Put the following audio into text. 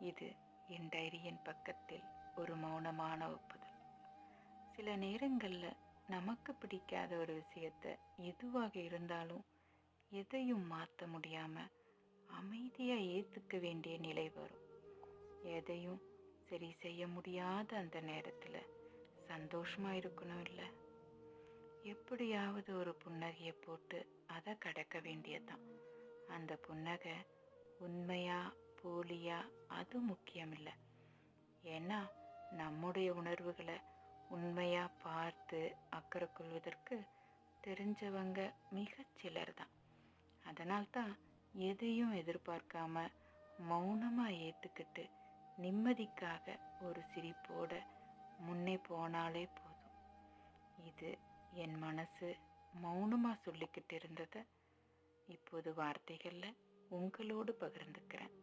இது என் டைரியின் பக்கத்தில் ஒரு மௌனமான ஒப்புதல். சில நேரங்களில் நமக்கு பிடிக்காத ஒரு விஷயத்தை எதுவாக இருந்தாலும் எதையும் மாற்ற முடியாமல் அமைதியாக ஏற்றுக்க வேண்டிய நிலை வரும். எதையும் சரி செய்ய முடியாத அந்த நேரத்தில் சந்தோஷமாக இருக்கணும் இல்லை, எப்படியாவது ஒரு புன்னகையை போட்டு அதை கடக்க வேண்டியதுதான். அந்த புன்னகை உண்மையா போலியா அது முக்கியம் இல்லை. ஏன்னா நம்முடைய உணர்வுகளை உண்மையா பார்த்து அக்கறை கொள்வதற்கு தெரிஞ்சவங்க மிகச்சிலர் தான். அதனால்தான் எதையும் எதிர்பார்க்காம மௌனமாக ஏற்றுக்கிட்டு நிம்மதிக்காக ஒரு சிரிப்போட முன்னே போனாலே போதும். இது என் மனசு மௌனமாக சொல்லிக்கிட்டு இருந்ததை இப்போது வார்த்தைகளில் உங்களோடு பகிர்ந்துக்கிறேன்.